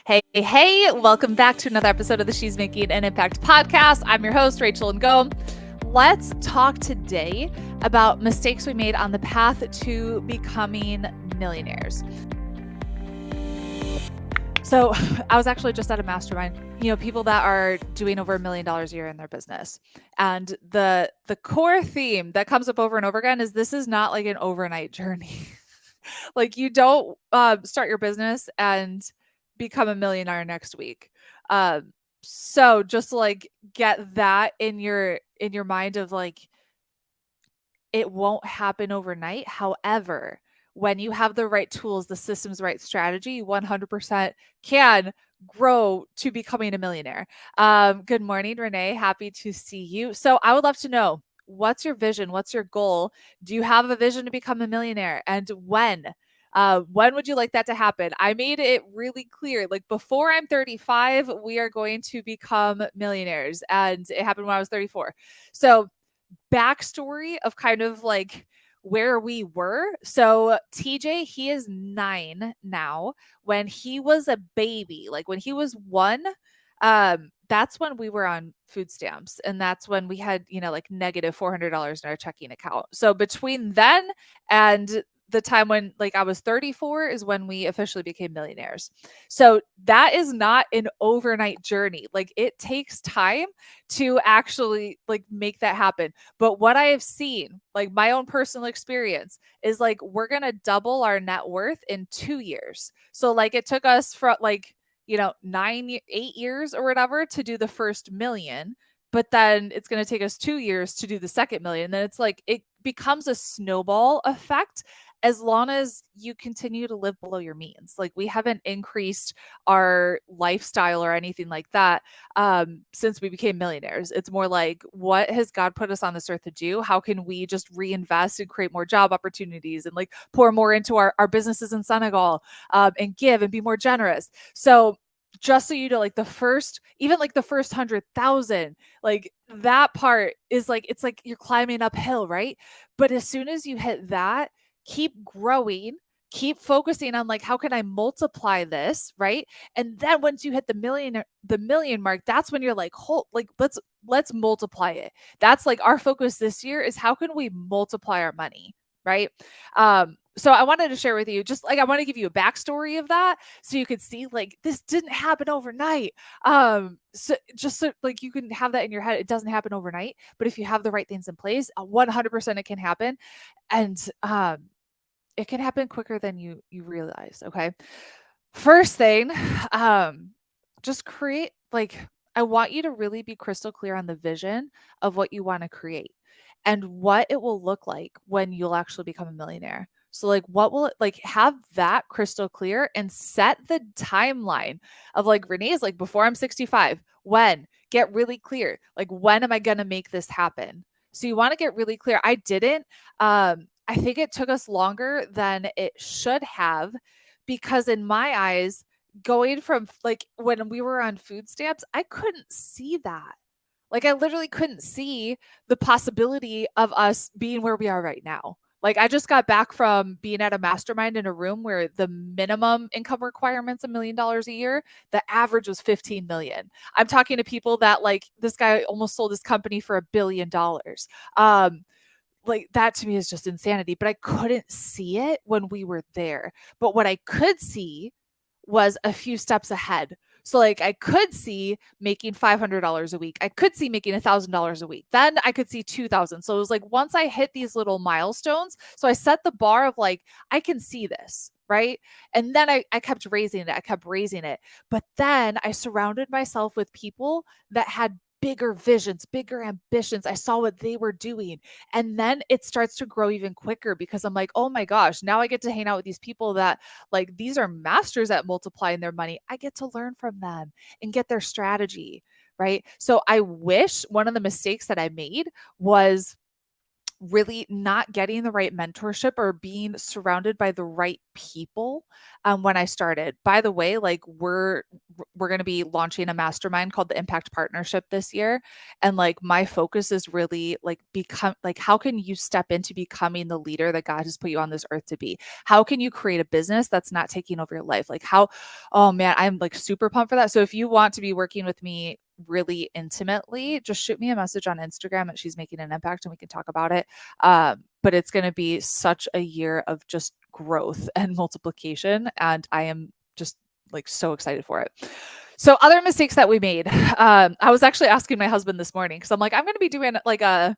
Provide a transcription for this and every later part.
Hey, welcome back to another episode of the She's Making an Impact podcast. I'm your host, Rachel Ngom. Let's talk today about mistakes we made on the path to becoming millionaires. So I was actually just at a mastermind, people that are doing over $1 million a year in their business. And the core theme that comes up over and over again is this is not like an overnight journey. Like you don't start your business and become a millionaire next week. So just like get that in your mind of like it won't happen overnight. However, when you have the right tools, the systems, right strategy, you 100% can grow to becoming a millionaire. Good morning, Renee. Happy to see you. So I would love to know, what's your vision? What's your goal? Do you have a vision to become a millionaire? And when? When would you like that to happen? I made it really clear, like before I'm 35, we are going to become millionaires. And it happened when I was 34. So backstory of kind of like where we were. So TJ, he is 9 now. When he was a baby, like when he was 1, that's when we were on food stamps, and that's when we had, like negative $400 in our checking account. So between then and the time when like I was 34 is when we officially became millionaires. So that is not an overnight journey. Like it takes time to actually like make that happen. But what I have seen, like my own personal experience, is like we're going to double our net worth in 2 years. So like it took us from like 8 years or whatever to do the first million, but then it's going to take us 2 years to do the second million. And then it's like it becomes a snowball effect as long as you continue to live below your means. Like we haven't increased our lifestyle or anything like that since we became millionaires. It's more like, what has God put us on this earth to do? How can we just reinvest and create more job opportunities and like pour more into our businesses in Senegal and give and be more generous? So just so you know, like the first 100,000, like that part is like, it's like you're climbing uphill, right? But as soon as you hit that, keep growing, keep focusing on like, how can I multiply this, right? And then once you hit the million mark, that's when you're like, hold, like let's multiply it. That's like our focus this year is how can we multiply our money, right? So I wanted to share with you, just like I want to give you a backstory of that so you could see like this didn't happen overnight. So just so like you can have that in your head. It doesn't happen overnight, but if you have the right things in place, 100% it can happen. And it can happen quicker than you realize. Okay. First thing, just create like, I want you to really be crystal clear on the vision of what you want to create and what it will look like when you'll actually become a millionaire. So like what will it like, have that crystal clear and set the timeline of like Renee's like before I'm 65, when get really clear. Like when am I going to make this happen? So you want to get really clear. I didn't I think it took us longer than it should have because in my eyes, going from like when we were on food stamps, I couldn't see that. Like I literally couldn't see the possibility of us being where we are right now. Like I just got back from being at a mastermind in a room where the minimum income requirement's $1 million a year. The average was 15 million. I'm talking to people that like this guy almost sold his company for $1 billion. Like that to me is just insanity, but I couldn't see it when we were there. But what I could see was a few steps ahead. So like I could see making $500 a week. I could see making $1,000 a week. Then I could see 2,000. So it was like once I hit these little milestones, so I set the bar of like, I can see this, right? And then I kept raising it. I kept raising it. But then I surrounded myself with people that had bigger visions, bigger ambitions. I saw what they were doing. And then it starts to grow even quicker because I'm like, oh my gosh, now I get to hang out with these people that like these are masters at multiplying their money. I get to learn from them and get their strategy, right? So I wish one of the mistakes that I made was really not getting the right mentorship or being surrounded by the right people when I started. By the way, like we're going to be launching a mastermind called the Impact Partnership this year, and like my focus is really like become like how can you step into becoming the leader that God has put you on this earth to be? How can you create a business that's not taking over your life? Like how oh man, I'm like super pumped for that. So if you want to be working with me really intimately, just shoot me a message on Instagram at She's Making an Impact and we can talk about it. But it's going to be such a year of just growth and multiplication. And I am just like so excited for it. So other mistakes that we made. I was actually asking my husband this morning because I'm like, I'm going to be doing like a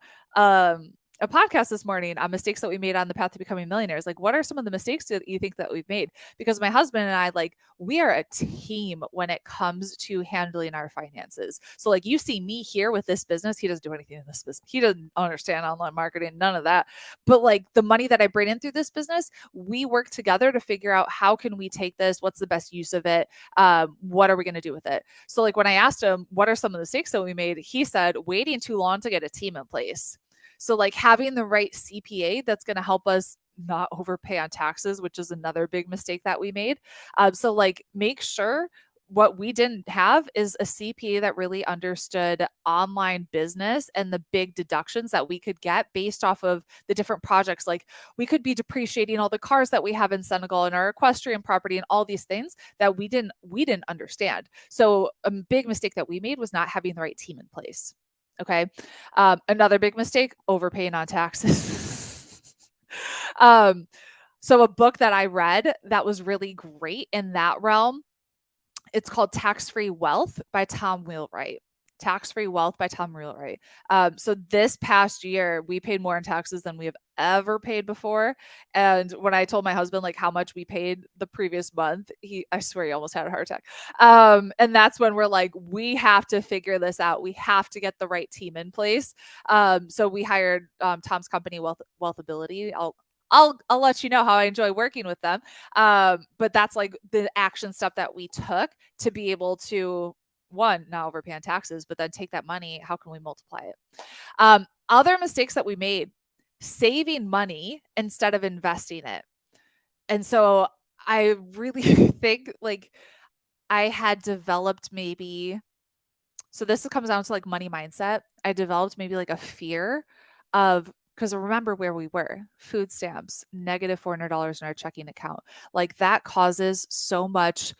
podcast this morning on mistakes that we made on the path to becoming millionaires. Like, what are some of the mistakes that you think that we've made? Because my husband and I, like, we are a team when it comes to handling our finances. So, like, you see me here with this business. He doesn't do anything in this business. He doesn't understand online marketing, none of that. But like the money that I bring in through this business, we work together to figure out how can we take this? What's the best use of it? What are we going to do with it? So, like, when I asked him, what are some of the mistakes that we made? He said, waiting too long to get a team in place. So like having the right CPA that's going to help us not overpay on taxes, which is another big mistake that we made. So like make sure what we didn't have is a CPA that really understood online business and the big deductions that we could get based off of the different projects. Like we could be depreciating all the cars that we have in Senegal and our equestrian property and all these things that we didn't understand. So a big mistake that we made was not having the right team in place. Okay. Another big mistake, overpaying on taxes. um, so a book that I read that was really great in that realm, it's called Tax-Free Wealth by Tom Wheelwright. Tax-Free Wealth by Tom Wheelwright. So this past year, we paid more in taxes than we have ever paid before. And when I told my husband like how much we paid the previous month, I swear he almost had a heart attack. And that's when we're like, we have to figure this out. We have to get the right team in place. So we hired Tom's company, Wealthability. I'll let you know how I enjoy working with them. But that's like the action step that we took to be able to one, not overpay on taxes, but then take that money. How can we multiply it? Other mistakes that we made, saving money instead of investing it. And so I really think like I had developed maybe, so this comes down to like money mindset. I developed maybe like a fear of, because remember where we were, food stamps, negative $400 in our checking account. Like that causes so much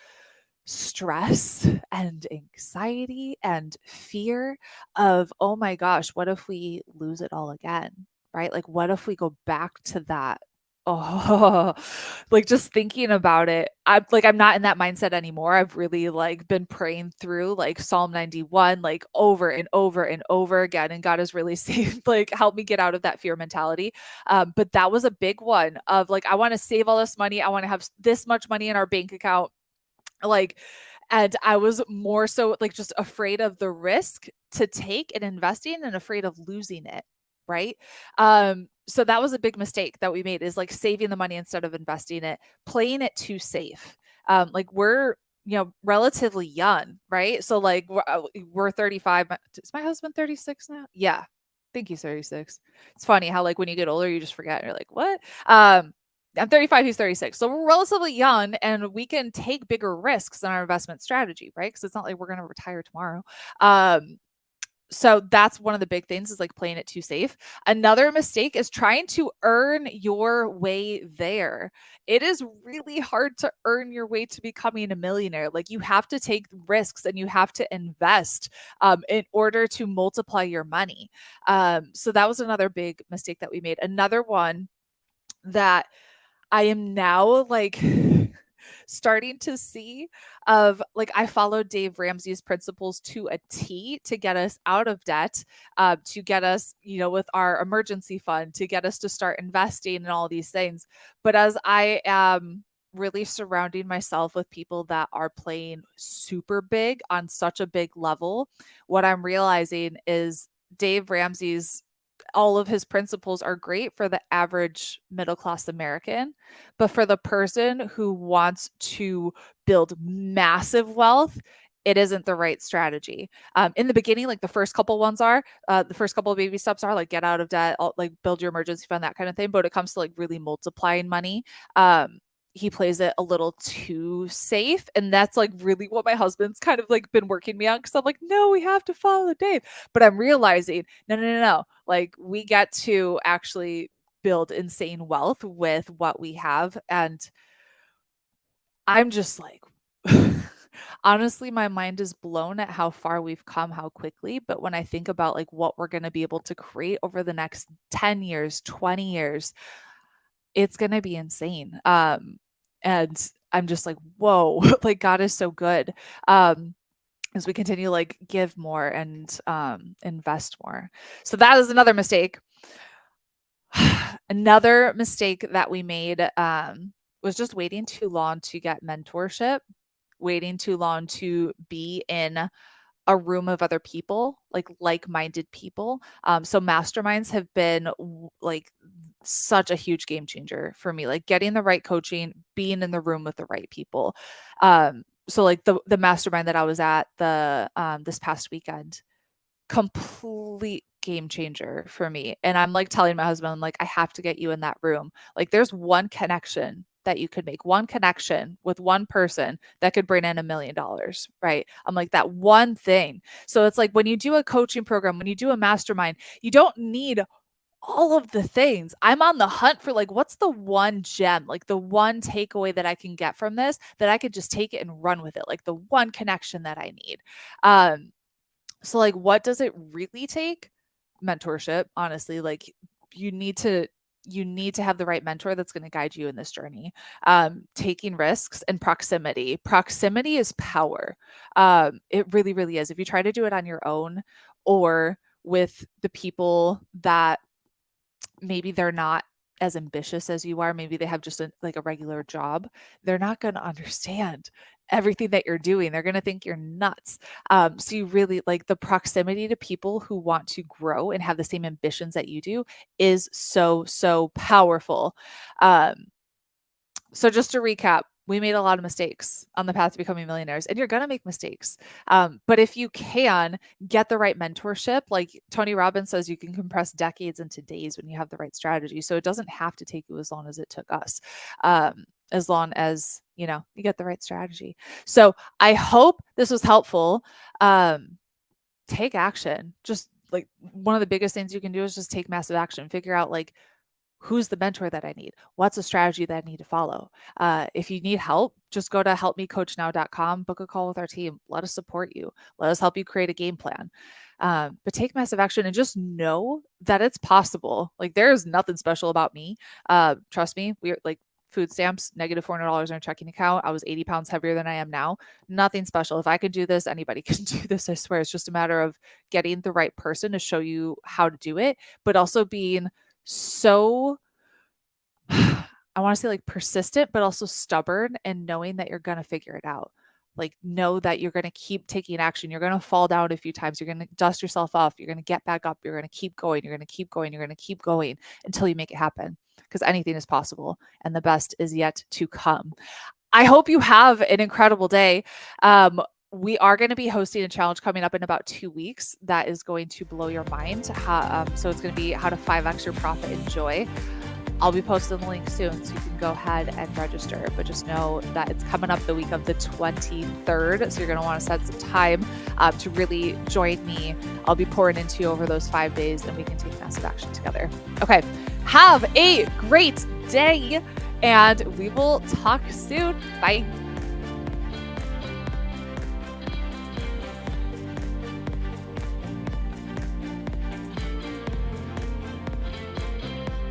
stress and anxiety and fear of, oh my gosh, what if we lose it all again? Right? Like, what if we go back to that? Oh, like just thinking about it, I'm not in that mindset anymore. I've really like been praying through like Psalm 91, like over and over and over again. And God has really saved, like helped me get out of that fear mentality. But that was a big one of like, I want to save all this money. I want to have this much money in our bank account. Like, and I was more so like just afraid of the risk to take in investing and afraid of losing it. Right. So that was a big mistake that we made, is like saving the money instead of investing it, playing it too safe. Like we're, relatively young, right? So like we're 35. Is my husband 36 now? Yeah. I think he's 36. It's funny how like when you get older, you just forget. You're like, what? I'm 35, he's 36. So we're relatively young and we can take bigger risks in our investment strategy, right? Because it's not like we're going to retire tomorrow. So that's one of the big things, is like playing it too safe. Another mistake is trying to earn your way there. It is really hard to earn your way to becoming a millionaire. Like you have to take risks and you have to invest in order to multiply your money. So that was another big mistake that we made. Another one that I am now like starting to see of like, I followed Dave Ramsey's principles to a T to get us out of debt, to get us, with our emergency fund, to get us to start investing in all these things. But as I am really surrounding myself with people that are playing super big on such a big level, what I'm realizing is Dave Ramsey's all of his principles are great for the average middle class American, but for the person who wants to build massive wealth, it isn't the right strategy. In the beginning, like the first couple ones are, the first couple of baby steps are like get out of debt, like build your emergency fund, that kind of thing. But when it comes to like really multiplying money, he plays it a little too safe. And that's like really what my husband's kind of like been working me on. Cause I'm like, no, we have to follow Dave. But I'm realizing, no. Like we get to actually build insane wealth with what we have. And I'm just like, honestly, my mind is blown at how far we've come, how quickly. But when I think about like what we're going to be able to create over the next 10 years, 20 years, it's going to be insane. And I'm just like, whoa, like God is so good. As we continue to like give more and invest more. So that is another mistake. Another mistake that we made was just waiting too long to get mentorship, waiting too long to be in a room of other people, like-minded people. So masterminds have been like such a huge game changer for me, like getting the right coaching, being in the room with the right people. So like the mastermind that I was at this past weekend, complete game changer for me. And I'm like telling my husband, like, I have to get you in that room. Like there's one connection that you could make, one connection with one person that could bring in $1 million, right? I'm like, that one thing. So it's like when you do a coaching program, when you do a mastermind, you don't need all of the things. I'm on the hunt for like, what's the one gem, like the one takeaway that I can get from this that I could just take it and run with it, like the one connection that I need. So like, what does it really take? Mentorship, honestly. Like you need to have the right mentor that's going to guide you in this journey. Taking risks and proximity. Proximity is power. It really, really is. If you try to do it on your own or with the people that maybe they're not as ambitious as you are, maybe they have just a regular job, they're not going to understand everything that you're doing. They're going to think you're nuts. So you really like the proximity to people who want to grow and have the same ambitions that you do is so, so powerful. So just to recap, we made a lot of mistakes on the path to becoming millionaires, and you're going to make mistakes. But if you can get the right mentorship, like Tony Robbins says, you can compress decades into days when you have the right strategy. So it doesn't have to take you as long as it took us, as long as, you get the right strategy. So I hope this was helpful. Take action. Just like one of the biggest things you can do is just take massive action. Figure out like, who's the mentor that I need? What's a strategy that I need to follow? If you need help, just go to helpmecoachnow.com, book a call with our team. Let us support you. Let us help you create a game plan. But take massive action and just know that it's possible. Like there is nothing special about me. Trust me, we're like food stamps, negative $400 in our checking account. I was 80 pounds heavier than I am now. Nothing special. If I could do this, anybody can do this. I swear. It's just a matter of getting the right person to show you how to do it, but also being so I want to say like persistent, but also stubborn and knowing that you're going to figure it out. Like know that you're going to keep taking action. You're going to fall down a few times. You're going to dust yourself off. You're going to get back up. You're going to keep going. You're going to keep going. You're going to keep going until you make it happen, because anything is possible and the best is yet to come. I hope you have an incredible day. We are going to be hosting a challenge coming up in about 2 weeks that is going to blow your mind. So it's going to be how to 5x your profit and joy. I'll be posting the link soon, so you can go ahead and register. But just know that it's coming up the week of the 23rd. So you're going to want to set some time to really join me. I'll be pouring into you over those 5 days, and we can take massive action together. Okay. Have a great day, and we will talk soon. Bye.